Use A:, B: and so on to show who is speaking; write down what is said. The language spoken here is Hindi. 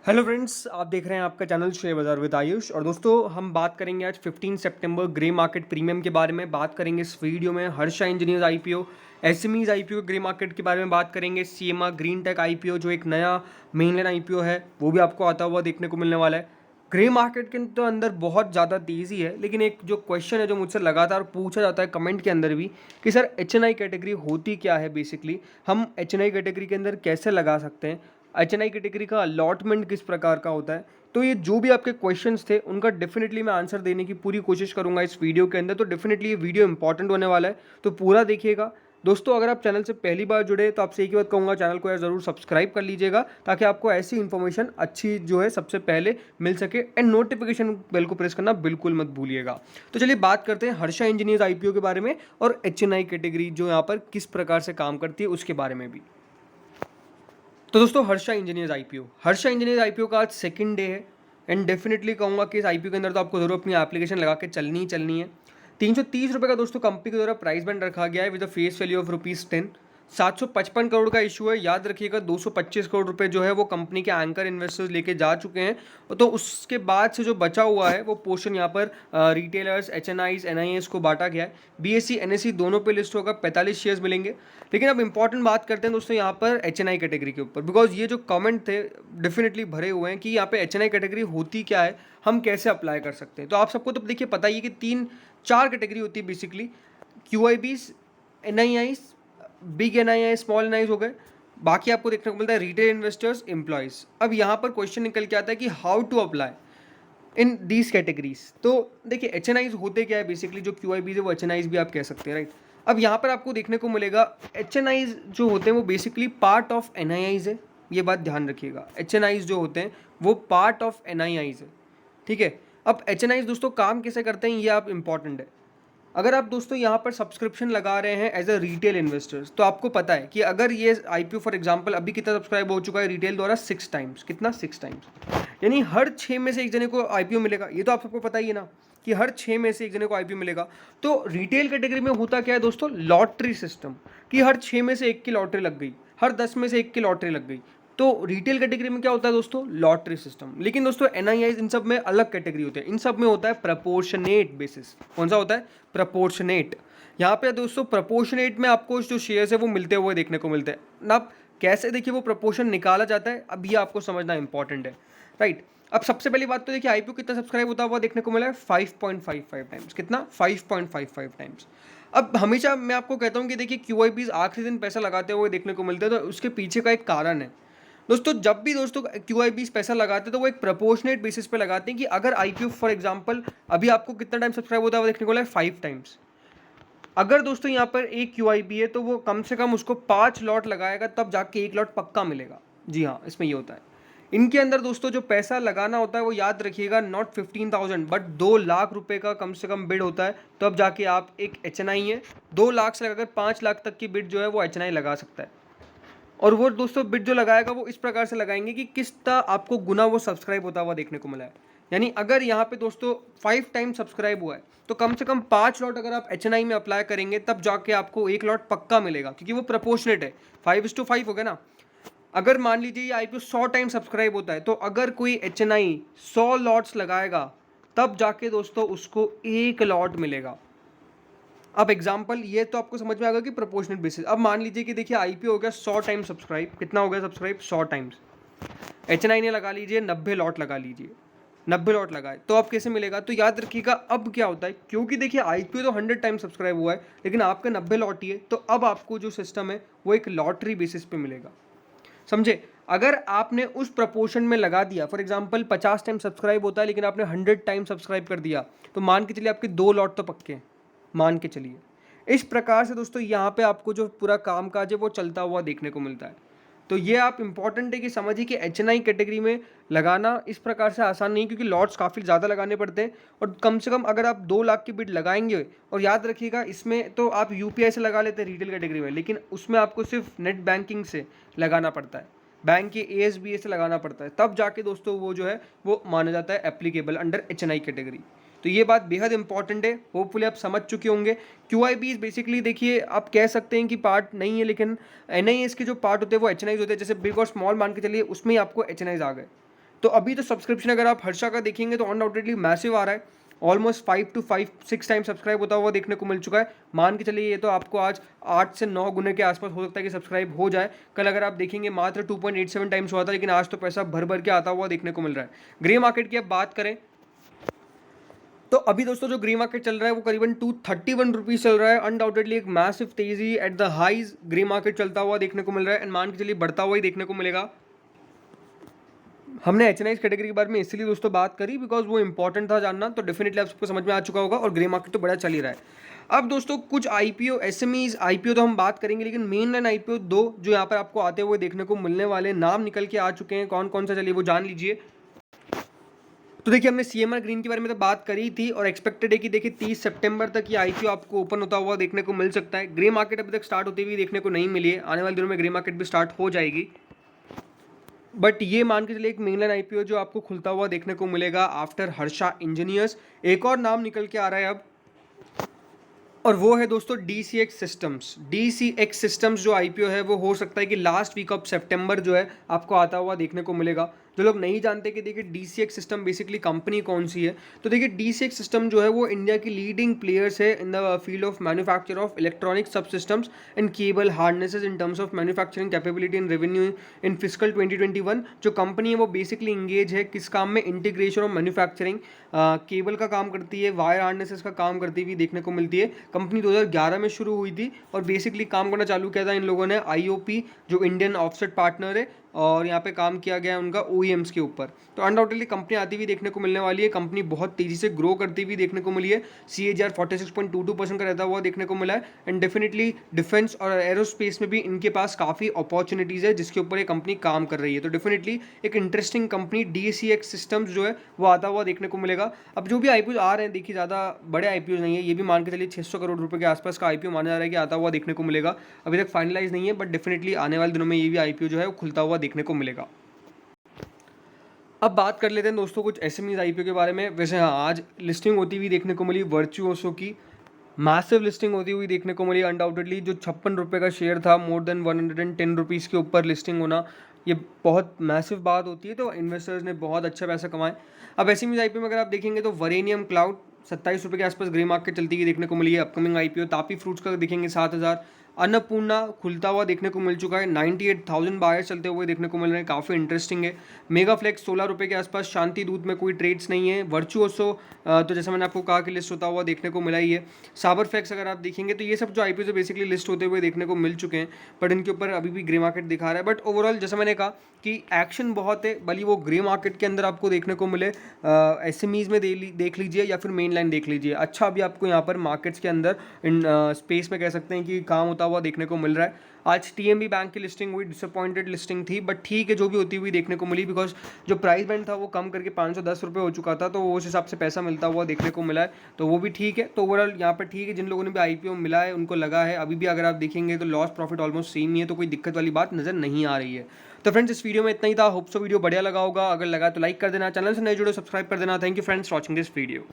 A: हेलो फ्रेंड्स, आप देख रहे हैं आपका चैनल शेयर बाजार विद आयुष। और दोस्तों, हम बात करेंगे आज 15 सितंबर ग्रे मार्केट प्रीमियम के बारे में। बात करेंगे इस वीडियो में Harsha engineers IPO, SMEs IPO grey market के बारे में बात करेंगे। सीएमआर ग्रीन टेक आईपीओ जो एक नया मेनलैंड आईपीओ है वो भी आपको आता हुआ देखने को मिलने वाला है। ग्रे मार्केट के तो अंदर बहुत ज़्यादा तेज़ी है, लेकिन एक जो क्वेश्चन है जो मुझसे लगातार पूछा जाता है कमेंट के अंदर भी कि सर एचएनआई कैटेगरी होती क्या है, बेसिकली हम एचएनआई कैटेगरी के अंदर कैसे लगा सकते हैं, एचएनआई कैटेगरी का अलॉटमेंट किस प्रकार का होता है। तो ये जो भी आपके क्वेश्चंस थे उनका डेफिनेटली मैं आंसर देने की पूरी कोशिश करूंगा इस वीडियो के अंदर। तो डेफिनेटली ये वीडियो इंपॉर्टेंट होने वाला है, तो पूरा देखिएगा। दोस्तों, अगर आप चैनल से पहली बार जुड़े तो आपसे एक ही बात कहूँगा, चैनल को यार ज़रूर सब्सक्राइब कर लीजिएगा ताकि आपको ऐसी इन्फॉर्मेशन अच्छी जो है सबसे पहले मिल सके। एंड नोटिफिकेशन बेल को प्रेस करना बिल्कुल मत भूलिएगा। तो चलिए बात करते हैं हर्षा इंजीनियर्स आईपीओ के बारे में और एचएनआई कैटेगरी जो यहाँ पर किस प्रकार से काम करती है उसके बारे में भी। तो दोस्तों, हर्षा इंजीनियर्स आईपीओ का आज सेकंड डे है। एंड डेफिनेटली कहूँगा कि इस आईपीओ के अंदर तो आपको जरूर अपनी एप्लीकेशन लगा के चलनी ही चलनी है। 330 रुपये का दोस्तों कंपनी के द्वारा प्राइस बैंड रखा गया है with face value of ₹10। 755 crore का इशू है, याद रखिएगा। 225 करोड़ रुपए जो है वो कंपनी के एंकर इन्वेस्टर्स लेके जा चुके हैं। तो उसके बाद से जो बचा हुआ है वो पोर्शन यहाँ पर रिटेलर्स, एचएनआईज, एनआईएस को बांटा गया है। बीएससी एनएससी दोनों पे लिस्ट होगा, 45 शेयर्स मिलेंगे। लेकिन अब इंपॉर्टेंट बात करते हैं दोस्तों यहाँ पर एचएनआई कैटेगरी के ऊपर, बिकॉज ये जो कमेंट थे डेफिनेटली भरे हुए हैं कि यहाँ पे एचएनआई कैटेगरी होती क्या है, हम कैसे अप्लाई कर सकते हैं। तो आप सबको तो देखिए पता ही है कि 3-4 कैटेगरी होती है बेसिकली। क्यूआईबीज, एनआईआईज, बिग एनआईआई, स्मॉल एनआईज हो गए। बाकी आपको देखने को मिलता है रिटेल इन्वेस्टर्स, एम्प्लॉयज़। अब यहाँ पर क्वेश्चन निकल के आता है कि how to apply in these categories. तो देखिए एचएनआईज होते क्या है बेसिकली, जो क्यूआईबीज है वो एचएनआईज भी आप कह सकते हैं, राइट। अब यहाँ पर आपको देखने को मिलेगा एचएनआईज जो होते हैं वो बेसिकली पार्ट ऑफ एनआईआईज है। ये बात ध्यान रखिएगा, एचएनआईज जो होते हैं वो पार्ट ऑफ एनआईआईज है, ठीक है। अब एचएनआईज दोस्तों काम कैसे करते हैं ये आप इंपॉर्टेंट है। अगर आप दोस्तों यहाँ पर सब्सक्रिप्शन लगा रहे हैं एज अ रिटेल इन्वेस्टर्स, तो आपको पता है कि अगर ये आईपीओ फॉर एग्जांपल अभी कितना सब्सक्राइब हो चुका है रिटेल द्वारा, 6 टाइम्स। कितना? 6 टाइम्स। यानी हर 6 में से एक जने को आईपीओ मिलेगा। ये तो आप सबको पता ही है ना कि हर 6 में से एक जने को आईपीओ मिलेगा। तो रिटेल कैटेगरी में होता क्या है दोस्तों, लॉटरी सिस्टम, कि हर 6 में से एक की लॉटरी लग गई, हर 10 में से एक की लॉटरी लग गई। तो रिटेल कैटेगरी में क्या होता है दोस्तों, लॉटरी सिस्टम। लेकिन दोस्तों एनआईआई इन सब में अलग कैटेगरी होते हैं, इन सब में होता है प्रपोर्शनेट बेसिस। कौन सा होता है? प्रपोर्शनेट। यहाँ पे दोस्तों प्रपोर्शनेट में आपको जो शेयर्स है वो मिलते हुए देखने को मिलते हैं ना। कैसे देखिए वो प्रपोर्शन निकाला जाता है, अब ये आपको समझना इंपॉर्टेंट है, राइट। अब सबसे पहली बात तो देखिए आईपीओ कितना सब्सक्राइब होता हुआ देखने को मिला है, 5.55 टाइम्स। कितना? 5.55 टाइम्स। अब हमेशा मैं आपको कहता हूँ कि देखिए क्यूआईबीज आखिरी दिन पैसा लगाते हुए देखने को मिलते हैं, तो उसके पीछे का एक कारण है दोस्तों। जब भी दोस्तों क्यूआईबीज पैसा लगाते हैं तो वो एक प्रपोर्शनेट बेसिस पे लगाते हैं कि अगर आईपीओ फॉर एग्जांपल अभी आपको कितना टाइम सब्सक्राइब होता है वो देखने को मिला है, 5 टाइम्स। अगर दोस्तों यहाँ पर एक क्यूआईबी है तो वो कम से कम उसको 5 लॉट लगाएगा तब जाके एक लॉट पक्का मिलेगा। जी हाँ, इसमें ये होता है। इनके अंदर दोस्तों जो पैसा लगाना होता है वो याद रखिएगा, नॉट 15,000 बट 2 लाख रुपए का कम से कम बिड होता है। तो अब जाके आप, एक एचएनआई है, 2 लाख से लगाकर 5 लाख तक की बिड जो है वो एचएनआई लगा सकता है। और वो दोस्तों बिड जो लगाएगा वो इस प्रकार से लगाएंगे कि कितना आपको गुना वो सब्सक्राइब होता हुआ देखने को मिला है। यानी अगर यहाँ पे दोस्तों 5 टाइम सब्सक्राइब हुआ है तो कम से कम 5 लॉट अगर आप एचएनआई में अप्लाई करेंगे तब जाके आपको एक लॉट पक्का मिलेगा, क्योंकि वो प्रपोर्शनेट है। 5:5 हो गया ना। अगर मान लीजिए ये आईपीओ 100 टाइम सब्सक्राइब होता है तो अगर कोई एचएनआई 100 लॉट्स लगाएगा तब जाके दोस्तों उसको एक लॉट मिलेगा। अब एग्जाम्पल ये तो आपको समझ में आ गया कि प्रोपोर्शनल बेसिस। अब मान लीजिए कि देखिए आईपीओ हो गया 100 टाइम सब्सक्राइब। कितना हो गया सब्सक्राइब? 100 टाइम्स। एचएनआई ने लगा लीजिए 90 लॉट लगा लीजिए, 90 लॉट लगाए तो अब कैसे मिलेगा? तो याद रखिएगा अब क्या होता है, क्योंकि देखिए आईपीओ तो 100 टाइम सब्सक्राइब हुआ है लेकिन आपका 90 लॉट ही है, तो अब आपको जो सिस्टम है वो एक लॉटरी बेसिस पे मिलेगा। समझे? अगर आपने उस प्रपोर्शन में लगा दिया, फॉर एग्जांपल 50 टाइम सब्सक्राइब होता है लेकिन आपने 100 टाइम सब्सक्राइब कर दिया, तो मान के चलिए आपके 2 लॉट तो पक्के हैं, मान के चलिए। इस प्रकार से दोस्तों यहाँ पे आपको जो पूरा काम काज है वो चलता हुआ देखने को मिलता है। तो ये आप इंपॉर्टेंट है कि समझिए कि एचएनआई कैटेगरी में लगाना इस प्रकार से आसान नहीं, क्योंकि लॉट्स काफ़ी ज़्यादा लगाने पड़ते हैं। और कम से कम अगर आप 2 लाख की बिड लगाएंगे, और याद रखिएगा इसमें तो आप यूपीआई से लगा लेते हैं रिटेल कैटेगरी में, लेकिन उसमें आपको सिर्फ नेट बैंकिंग से लगाना पड़ता है, बैंक के एएसबीए से लगाना पड़ता है, तब जाके दोस्तों वो जो है वो माना जाता है एप्लीकेबल अंडर एचएनआई कैटेगरी। तो ये बात बेहद इंपॉर्टेंट है, होपफुली आप समझ चुके होंगे। क्यूआईबीज बेसिकली देखिए आप कह सकते हैं कि पार्ट नहीं है, लेकिन एनआईएस के जो पार्ट होते हैं वो एचएनआईज होते हैं। जैसे बिग और स्मॉल मान के चलिए उसमें ही आपको एचएनआईज आ गए। तो अभी तो सब्सक्रिप्शन अगर आप हर्षा का देखेंगे तो अनडाउटेडली मैसिव आ रहा है, ऑलमोस्ट 5 टाइम सब्सक्राइब होता हुआ देखने को मिल चुका है। मान के चलिए ये तो आपको आज 8 से 9 गुने के आसपास हो सकता है कि सब्सक्राइब हो जाए। कल अगर आप देखेंगे मात्र 2.87 टाइम्स हुआ था, लेकिन आज तो पैसा भर भर के आता हुआ देखने को मिल रहा है। ग्रे मार्केट की अब बात करें तो अभी दोस्तों जो ग्रे मार्केट चल रहा है वो करीबन 231 रुपीज़ चल रहा है। अनडाउटेडली एक मैसिव तेजी at the highs grey market चलता हुआ देखने को मिल रहा है एंड मान के चलिए बढ़ता हुआ ही देखने को मिलेगा। हमने एचएनआईज कैटेगरी के बारे में इसीलिए दोस्तों बात करी बिकॉज वो इंपॉर्टेंट था जानना, तो डेफिनेटली आप सबको समझ में आ चुका होगा और ग्रे मार्केट तो बड़ा चल ही रहा है। अब दोस्तों कुछ आईपीओ एसएमईज आईपीओ तो हम बात करेंगे, लेकिन मेन लाइन आईपीओ दो जो यहाँ पर आपको आते हुए देखने को मिलने वाले नाम निकल के आ चुके हैं। कौन कौन सा चलिए वो जान लीजिए। तो देखिए हमने सीएमआर ग्रीन के बारे में तो बात करी थी और एक्सपेक्टेड है कि देखिए 30 सितंबर तक ये आईपीओ आपको ओपन होता हुआ देखने को मिल सकता है। ग्रे मार्केट अभी तक स्टार्ट होती हुई देखने को नहीं मिली है, आने वाले दिनों में ग्रे मार्केट भी स्टार्ट हो जाएगी। बट ये मान के चलिए एक मेनलाइन आईपीओ जो आपको खुलता हुआ देखने को मिलेगा आफ्टर हर्षा इंजीनियर्स। एक और नाम निकल के आ रहा है अब, और वो है दोस्तों DCX सिस्टम्स। DCX सिस्टम्स जो आईपीओ है वो हो सकता है कि लास्ट वीक ऑफ सितंबर जो है आपको आता हुआ देखने को मिलेगा। जो लोग नहीं जानते कि देखिए DCX सिस्टम बेसिकली कंपनी कौन सी है, तो देखिए DCX सिस्टम जो है वो इंडिया की लीडिंग प्लेयर्स है in the field of manufacture of electronic sub systems and cable harnesses in terms of manufacturing capability and revenue in fiscal 2021। जो कंपनी है वो बेसिकली इंगेज है किस काम में, इंटीग्रेशन ऑफ मैन्युफैक्चरिंग, केबल का काम करती है, वायर हार्नेसेस का काम करती हुई देखने को मिलती है। कंपनी 2011 में शुरू हुई थी और बेसिकली काम करना चालू किया था इन लोगों ने IOP जो इंडियन ऑफसेट पार्टनर है, और यहाँ पे काम किया गया उनका OEMs के ऊपर। तो अनडाउटेडली कंपनी आती हुई देखने को मिलने वाली है। कंपनी बहुत तेज़ी से ग्रो करती हुई देखने को मिली है। CAGR 46.22% का रहता हुआ देखने को मिला है एंड डेफिनेटली डिफेंस और एरोस्पेस में भी इनके पास काफ़ी अपॉर्चुनिटीज़ है जिसके ऊपर ये कंपनी काम कर रही है। तो डेफिनेटली एक इंटरेस्टिंग कंपनी DCX सिस्टम्स जो है वो आता हुआ देखने को मिलेगा। अब जो भी आईपीओ आ रहे हैं देखिए ज़्यादा बड़े आईपीओ नहीं है, ये भी मान के चलिए 600 करोड़ रुपए के आसपास का आईपीओ माना जा रहा है कि आता हुआ देखने को मिलेगा। अभी तक फाइनलाइज नहीं है बट डेफिनेटली आने वाले दिनों में ये भी आईपीओ जो है वो खुलता हुआ देखने को मिलेगा। अब बात कर लेते हैं दोस्तों कुछ एसएमईज आईपीओ के बारे में। वैसे हाँ, आज लिस्टिंग होती हुई देखने को मिली वर्चुओसो की, मैसिव लिस्टिंग होती हुई देखने को मिली। अनडाउटेडली जो 56 रुपये का शेयर था, मोर देन 110 रुपीज़ के ऊपर लिस्टिंग होना ये बहुत मैसिव बात होती है, तो इन्वेस्टर्स ने बहुत अच्छा पैसा कमाए। अब एसएमईज आईपीओ में अगर आप देखेंगे तो वरेनियम क्लाउड 27 रुपये के आसपास ग्रे मार्केट चलती हुई देखने को मिली है अपकमिंग आईपीओ। तापी फ्रूट्स का देखेंगे 7,000। अन्नपूर्णा खुलता हुआ देखने को मिल चुका है, 98,000 बायर्स चलते हुए देखने को मिल रहे हैं, काफ़ी इंटरेस्टिंग है। मेगा फ्लेक्स 16 रुपये के आसपास, शांति दूध में कोई ट्रेड्स नहीं है। वर्चुओसो तो जैसे मैंने आपको कहा कि लिस्ट होता हुआ देखने को मिला ही है। साबर फ्लेक्स अगर आप देखेंगे तो ये सब जो आईपीओ बेसिकली लिस्ट होते हुए देखने को मिल चुके हैं, बट इनके ऊपर अभी भी ग्रे मार्केट दिखा रहा है। बट ओवरऑल जैसा मैंने कहा कि एक्शन बहुत है, भले वो ग्रे मार्केट के अंदर आपको देखने को मिले, एसएमईज में देख लीजिए या फिर मेन लाइन देख लीजिए। अच्छा अभी आपको यहाँ पर मार्केट्स के अंदर इन स्पेस में कह सकते हैं कि काम होता हुआ देखने को मिल रहा है। आज TMB बैंक की लिस्टिंग हुई, डिसअपॉइंटेड लिस्टिंग थी बट ठीक है जो भी होती हुई देखने को मिली, बिकॉज जो प्राइस बैंड था वो कम करके 510 रुपये हो चुका था, तो उस हिसाब से पैसा मिलता हुआ देखने को मिला है, तो वो भी ठीक है। तो ओवरऑल यहाँ पर ठीक है, जिन लोगों ने भी आईपीओ मिला है उनको लगा है। अभी भी अगर आप देखेंगे तो लॉस प्रॉफिट ऑलमोस्ट सेम ही है, तो कोई दिक्कत वाली बात नजर नहीं आ रही है। तो फ्रेंड्स इस वीडियो में इतना ही था। होप सो वीडियो बढ़िया लगा होगा, अगर लगा तो लाइक कर देना, चैनल से नए जुड़ो सब्सक्राइब कर देना। Thank you friends watching this video.